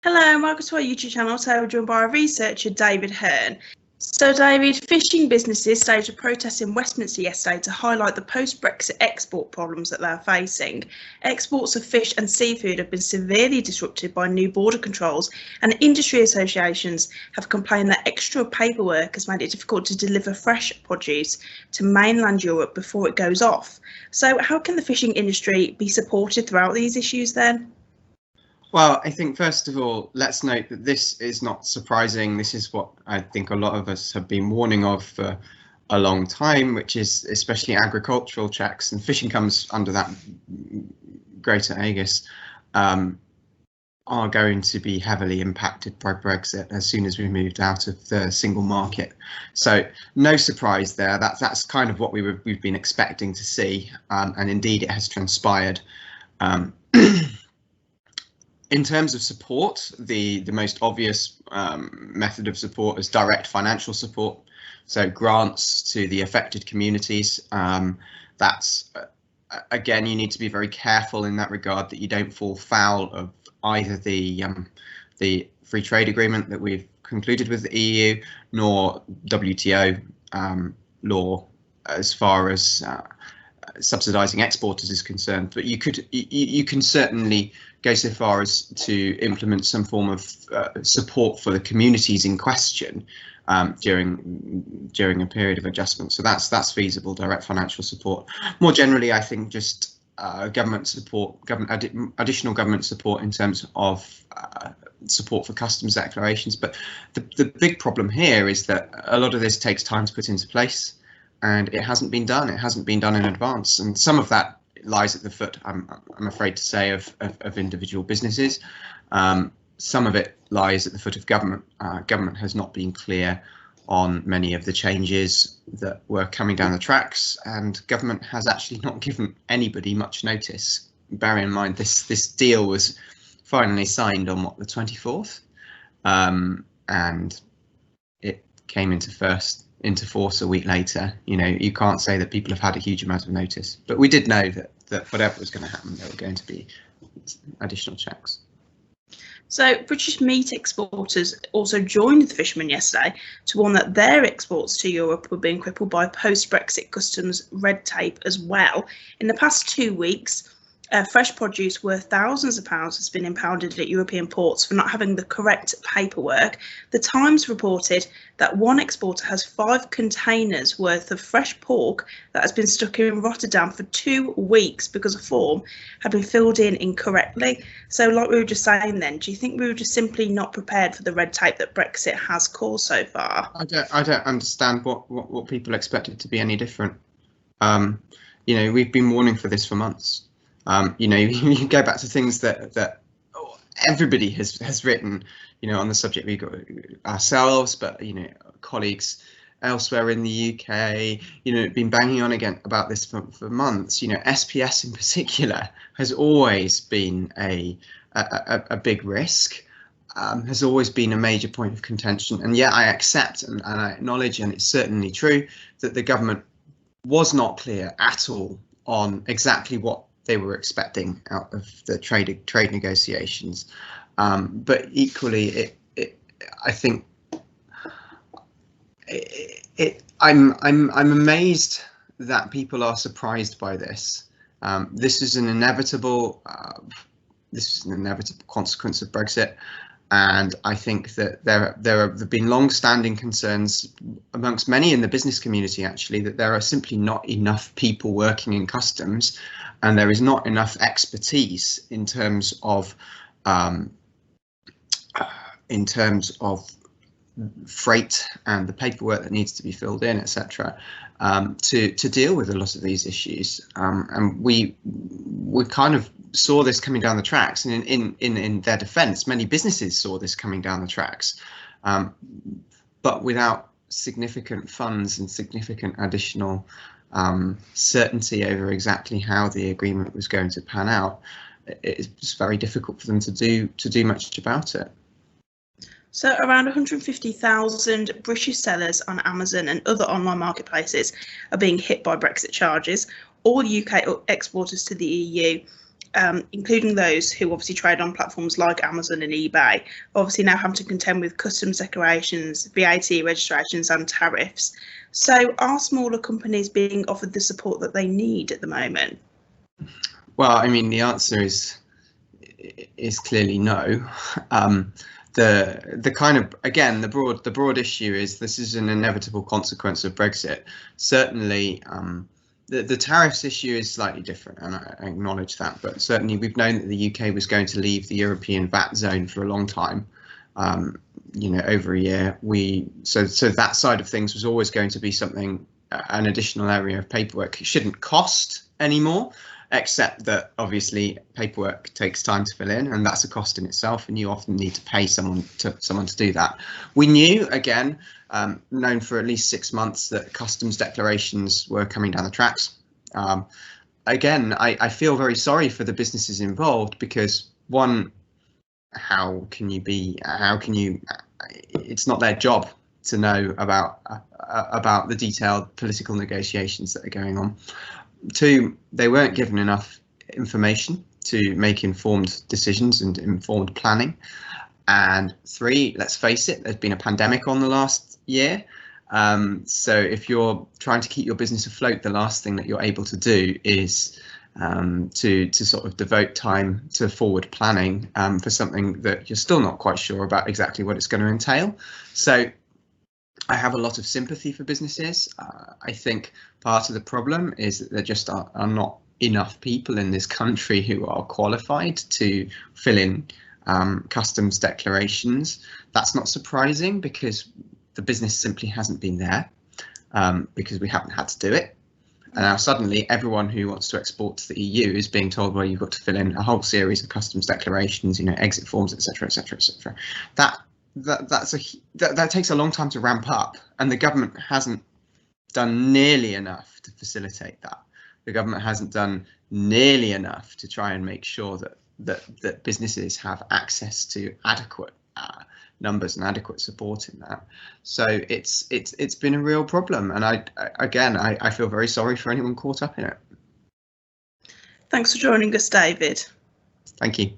Hello, welcome to our YouTube channel. Today we're joined by our researcher David Hearne. So David, fishing businesses staged a protest in Westminster yesterday to highlight the post-Brexit export problems that they're facing. Exports of fish and seafood have been severely disrupted by new border controls, and industry associations have complained that extra paperwork has made it difficult to deliver fresh produce to mainland Europe before it goes off. So how can the fishing industry be supported throughout these issues then? Well, I think first of all, let's note that this is not surprising. This is what I think a lot of us have been warning of for a long time, which is especially agricultural checks, and fishing comes under that greater aegis, are going to be heavily impacted by Brexit as soon as we moved out of the single market. So no surprise there. That's kind of what we've been expecting to see, and indeed it has transpired. In terms of support, the most obvious method of support is direct financial support, so grants to the affected communities. That's again, you need to be very careful in that regard that you don't fall foul of either the free trade agreement that we've concluded with the EU, nor WTO law as far as subsidising exporters is concerned. But you can certainly go so far as to implement some form of support for the communities in question during a period of adjustment. So that's feasible, direct financial support. More generally, I think just government support, additional government support in terms of support for customs declarations. But the big problem here is that a lot of this takes time to put into place, and it hasn't been done. It hasn't been done in advance, and some of that lies at the foot, I'm afraid to say, of individual businesses. Some of it lies at the foot of government. Government has not been clear on many of the changes that were coming down the tracks, and government has actually not given anybody much notice. Bearing in mind this deal was finally signed on the 24th, and it came into force a week later. You know, you can't say that people have had a huge amount of notice, but we did know that whatever was going to happen, there were going to be additional checks. So British meat exporters also joined the fishermen yesterday to warn that their exports to Europe were being crippled by post-Brexit customs red tape as well. In the past 2 weeks, fresh produce worth thousands of pounds has been impounded at European ports for not having the correct paperwork. The Times reported that one exporter has 5 containers worth of fresh pork that has been stuck in Rotterdam for 2 weeks because a form had been filled in incorrectly. So like we were just saying then, do you think we were just simply not prepared for the red tape that Brexit has caused so far? I don't understand what people expected to be any different. You know, we've been warning for this for months. You know, you go back to things that everybody has written, you know, on the subject. We got ourselves, but you know, colleagues elsewhere in the UK, you know, been banging on again about this for months. You know, SPS in particular has always been a big risk, has always been a major point of contention. And yet I accept and I acknowledge, and it's certainly true, that the government was not clear at all on exactly what they were expecting out of the trade negotiations, but equally, I think I'm amazed that people are surprised by this. This is an inevitable consequence of Brexit, and I think that there have been long-standing concerns amongst many in the business community, actually, that there are simply not enough people working in customs, and there is not enough expertise in terms of freight and the paperwork that needs to be filled in, etc., to deal with a lot of these issues. And we kind of saw this coming down the tracks, and in their defence, many businesses saw this coming down the tracks, but without significant funds and significant additional certainty over exactly how the agreement was going to pan out. It's very difficult for them to do much about it. So around 150,000 British sellers on Amazon and other online marketplaces are being hit by Brexit charges. All UK exporters to the EU including those who obviously trade on platforms like Amazon and eBay, obviously now having to contend with customs declarations, VAT registrations and tariffs. So are smaller companies being offered the support that they need at the moment? Well, I mean, the answer is clearly no. The kind of, again, the broad issue is this is an inevitable consequence of Brexit. Certainly, the tariffs issue is slightly different, and I acknowledge that. But certainly, we've known that the UK was going to leave the European VAT zone for a long time. Over a year. So that side of things was always going to be something, an additional area of paperwork. It shouldn't cost anymore, except that obviously paperwork takes time to fill in, and that's a cost in itself, and you often need to pay someone to do that. We knew, again, known for at least 6 months, that customs declarations were coming down the tracks. Again, I feel very sorry for the businesses involved, because one, it's not their job to know about the detailed political negotiations that are going on. Two, they weren't given enough information to make informed decisions and informed planning. And three, let's face it, there's been a pandemic on the last year. So if you're trying to keep your business afloat, the last thing that you're able to do is to sort of devote time to forward planning for something that you're still not quite sure about exactly what it's going to entail. So I have a lot of sympathy for businesses. I think part of the problem is that there just are not enough people in this country who are qualified to fill in customs declarations. That's not surprising, because the business simply hasn't been there, because we haven't had to do it. And now suddenly everyone who wants to export to the EU is being told, well, you've got to fill in a whole series of customs declarations, exit forms, etc., etc., etc. That takes a long time to ramp up, and the government hasn't done nearly enough to facilitate that. The government hasn't done nearly enough to try and make sure that businesses have access to adequate numbers and adequate support in that. So it's been a real problem, and I feel very sorry for anyone caught up in it. Thanks for joining us, David. Thank you.